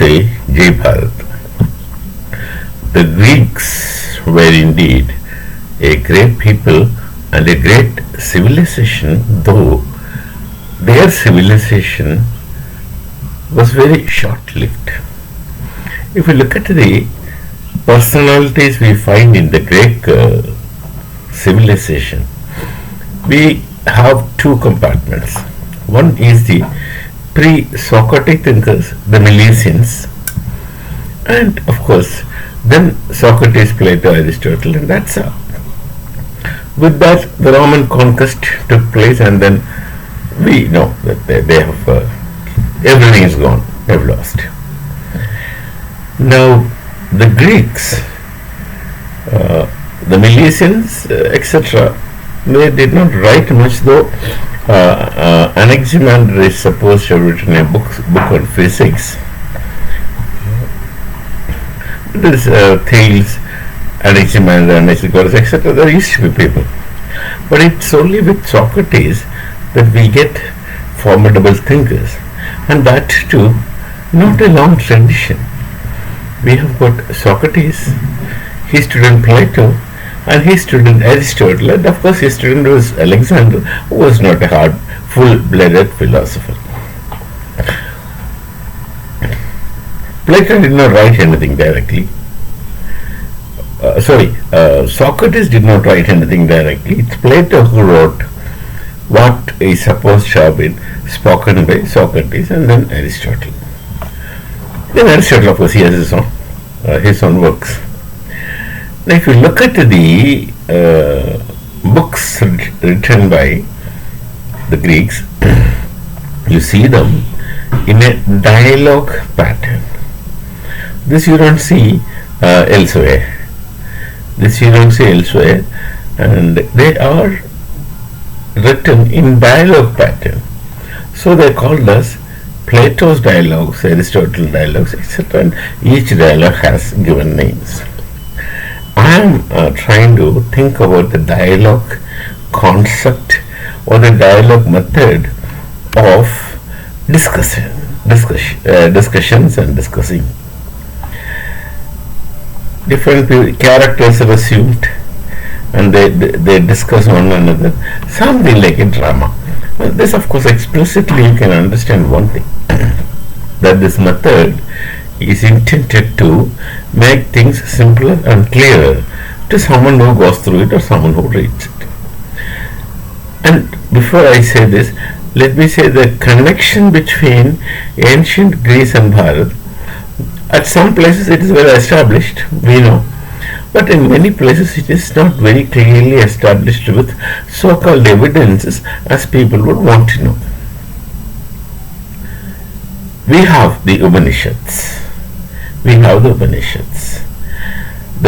Namaste, Jai Bharat. The Greeks were indeed a great people and a great civilization, though their civilization was very short lived. If we look at the personalities we find in the Greek civilization, we have two compartments. One is the pre-Socratic thinkers, the Milesians, and of course, then Socrates, Plato, Aristotle, and that's all. With that, the Roman conquest took place, and then we know that they have everything is gone, they've lost. Now, the Greeks, the Milesians, etc., they did not write much, though Anaximander is supposed to have written a book on physics. There's Thales, Anaximander, Anaxagoras, etc. There used to be people. But it's only with Socrates that we get formidable thinkers. And that too, not a long tradition. We have got Socrates, his student Plato, and his student Aristotle, and of course his student was Alexander, who was not a hard, full-blooded philosopher. Plato did not write anything directly. Socrates did not write anything directly. It's Plato who wrote what is supposed to have been spoken by Socrates and then Aristotle. Then Aristotle, of course, he has his own works. Now, if you look at the books written by the Greeks, you see them in a dialogue pattern. This you don't see elsewhere. And they are written in dialogue pattern. So they are called as Plato's dialogues, Aristotle's dialogues, etc. And each dialogue has given names. I am trying to think about the dialogue concept or the dialogue method of discussions and discussing. Different characters are assumed and they discuss one another, something like a drama. This, of course, explicitly you can understand one thing, that this method is intended to make things simpler and clearer to someone who goes through it or someone who reads it. And before I say this, let me say the connection between ancient Greece and Bharat. At some places it is well established, we know, but in many places it is not very clearly established with so-called evidences as people would want to know. We have the Upanishads. The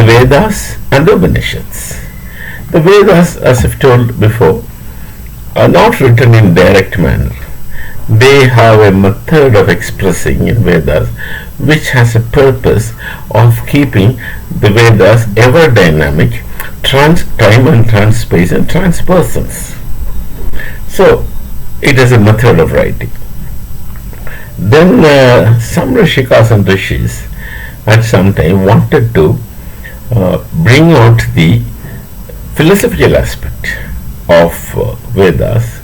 Vedas and the Upanishads. The Vedas, as I've told before, are not written in direct manner. They have a method of expressing in Vedas which has a purpose of keeping the Vedas ever dynamic, trans-time and trans-space and trans-persons. So, it is a method of writing. Then some Rishikas and Rishis at some time wanted to bring out the philosophical aspect of Vedas,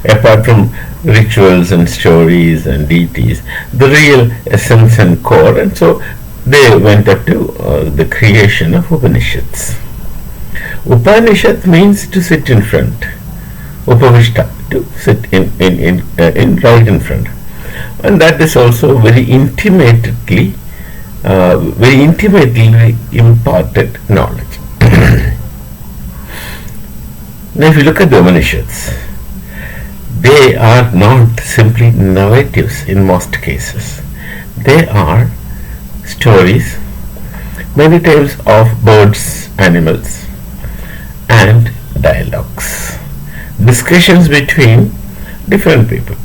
apart from rituals and stories and deities, the real essence and core, and so they went up to the creation of Upanishads. Upanishad means to sit in front. Upavishta, to sit in right in front. And that is also very intimately imparted knowledge. Now, if you look at the Upanishads, they are not simply narratives in most cases. They are stories, many times of birds, animals, and dialogues, discussions between different people.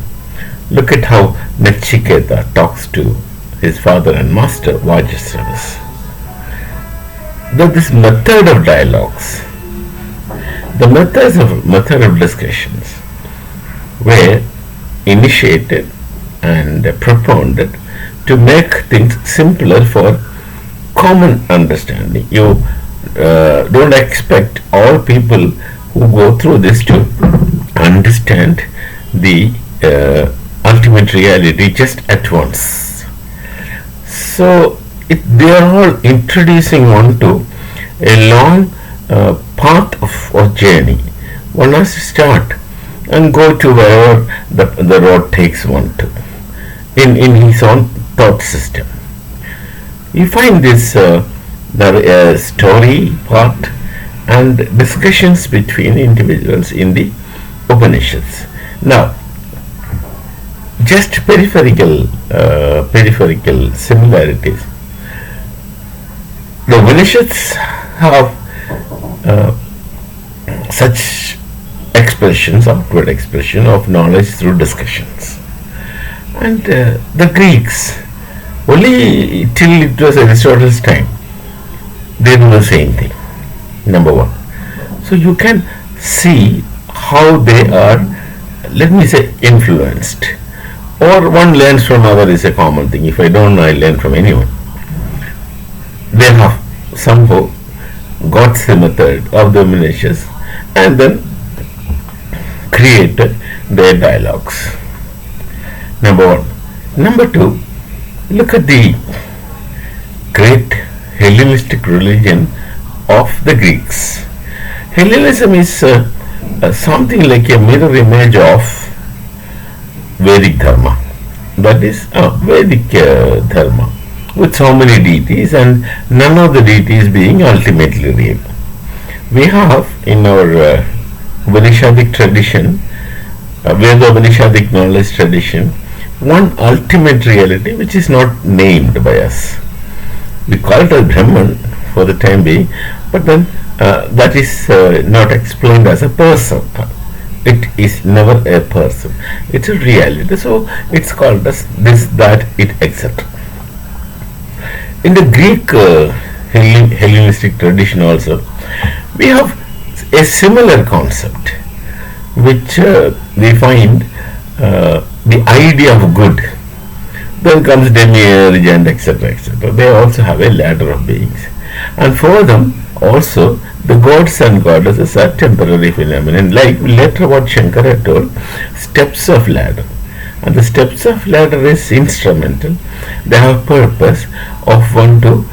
Look at how Nachiketa talks to his father and master Vajasravas. This method of dialogues, the method of discussions were initiated and propounded to make things simpler for common understanding. You don't expect all people who go through this to understand the ultimate reality just at once. So they are all introducing one to a long path of or journey. One has to start and go to wherever the road takes one to in his own thought system. You find this the story part and discussions between individuals in the Upanishads. Now, just peripheral similarities. The Upanishads have such expressions, outward expression of knowledge through discussions, and the Greeks only till it was Aristotle's time they do the same thing. Number one, so you can see how they are, let me say, influenced, or one learns from other is a common thing. If I don't know, I learn from anyone. They have somehow got the method of the Upanishads and then created their dialogues. Number one. Number two, look at the great Hellenistic religion of the Greeks. Hellenism is something like a mirror image of Vedic Dharma. That is Vedic Dharma with so many deities and none of the deities being ultimately real. We have in our Upanishadic tradition, Veda Upanishadic knowledge tradition, one ultimate reality which is not named by us. We call it as Brahman for the time being, but then that is not explained as a person. It is never a person. It's a reality. So it's called as this, that, it, etc. In the Greek Hellenistic tradition also, we have a similar concept which we find the idea of good. Then comes demiurge and etc. etc. They also have a ladder of beings, and for them also the gods and goddesses are temporary phenomena. Like later what Shankara told, steps of ladder, and the steps of ladder is instrumental. They have purpose of one to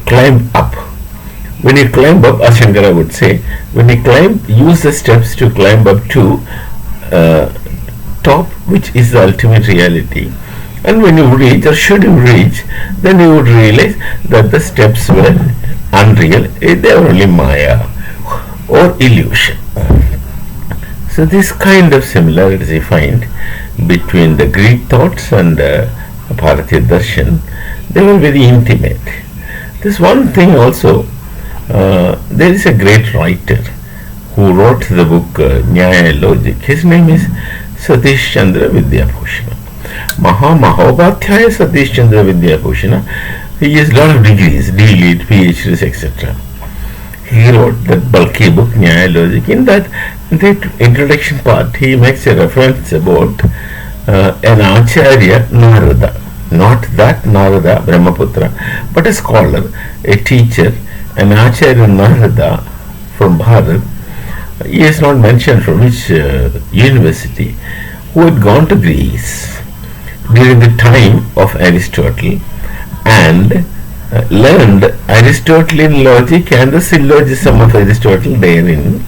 climb up. When you climb up, as Shankara would say, when you climb, use the steps to climb up to top, which is the ultimate reality. And when you reach, or should you reach, then you would realize that the steps were unreal. They were only Maya or illusion. So this kind of similarities you find between the Greek thoughts and Bharatiya Darshan. They were very intimate. This one thing also, there is a great writer who wrote the book Nyaya and Logic. His name is Satish Chandra Vidyabhushana. Mahabhatyaya Satish Chandra Vidyabhushana. He has a lot of degrees, D.Litt, PhDs, etc. He wrote that bulky book Nyaya and Logic. In that introduction part, he makes a reference about an Acharya Narada. Not that Narada Brahmaputra, but a scholar, a teacher, an Acharya Narada from Bharat. He is not mentioned from which university, who had gone to Greece during the time of Aristotle and learned Aristotelian logic and the syllogism of Aristotle therein,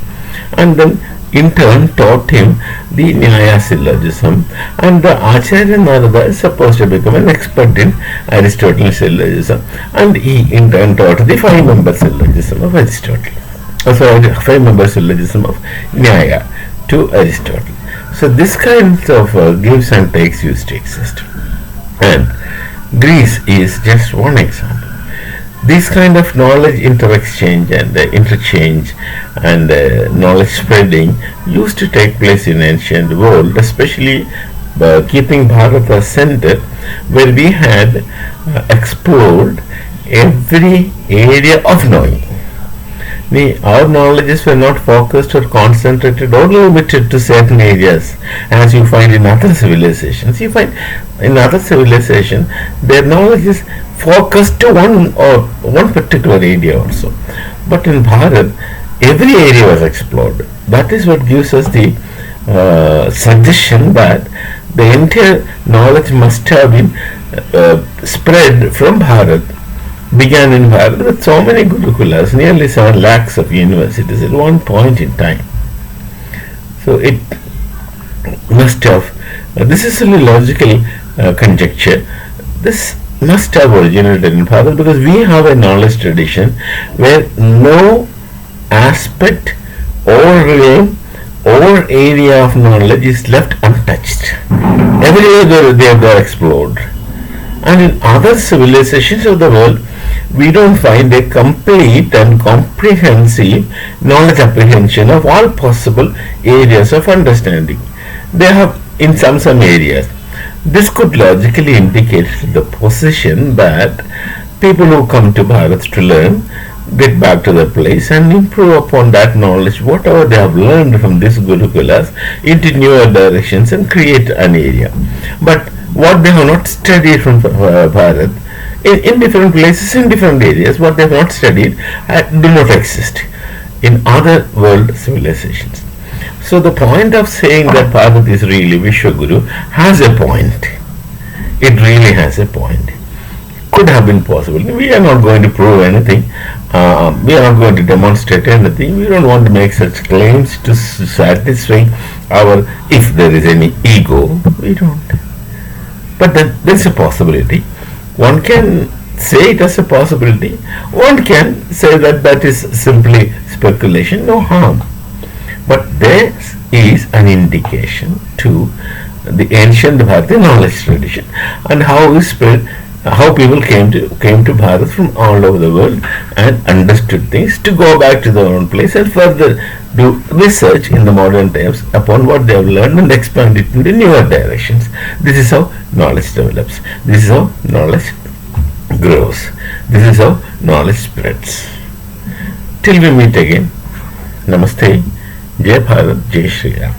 and then in turn taught him the Nyaya syllogism, and the Acharya Narada is supposed to become an expert in Aristotelian syllogism, and he in turn taught the 5-member syllogism of Aristotle. Also, 5-member syllogism of Nyaya to Aristotle. So this kind of gives and takes used to exist, and Greece is just one example. This kind of knowledge inter-exchange and interchange and knowledge spreading used to take place in ancient world, especially keeping Bharat as center, where we had explored every area of knowing. Our knowledges were not focused or concentrated or limited to certain areas, as you find in other civilizations. You find in other civilizations their knowledge is focused to one particular area also. But in Bharat, every area was explored. That is what gives us the suggestion that the entire knowledge must have been spread from Bharat, began in Bharat with so many gurukulas, nearly 7 lakhs of universities at one point in time. So it must have, this is a logical conjecture, this must have originated in Bharat because we have a knowledge tradition where no aspect or realm or area of knowledge is left untouched. Everywhere they are explored. And in other civilizations of the world, we don't find a complete and comprehensive knowledge apprehension of all possible areas of understanding. They have in some areas. This could logically indicate the position that people who come to Bharat to learn get back to their place and improve upon that knowledge, whatever they have learned from these gurukulas, into newer directions and create an area. But what they have not studied from Bharat, in different places, in different areas, what they have not studied do not exist in other world civilizations. So the point of saying that Bharat is really Vishwaguru has a point. It really has a point. Could have been possible. We are not going to prove anything. We are not going to demonstrate anything. We don't want to make such claims to satisfy our, if there is any ego. We don't. But there's a possibility. One can say it as a possibility. One can say that that is simply speculation. No harm. But there is an indication to the ancient Bharati knowledge tradition and how we spread, how people came to Bharat from all over the world and understood things to go back to their own place and further do research in the modern times upon what they have learned and expand it into newer directions. This is how knowledge develops. This is how knowledge grows. This is how knowledge spreads. Till we meet again. Namaste. Jai Bharat. Jai Shri Ram.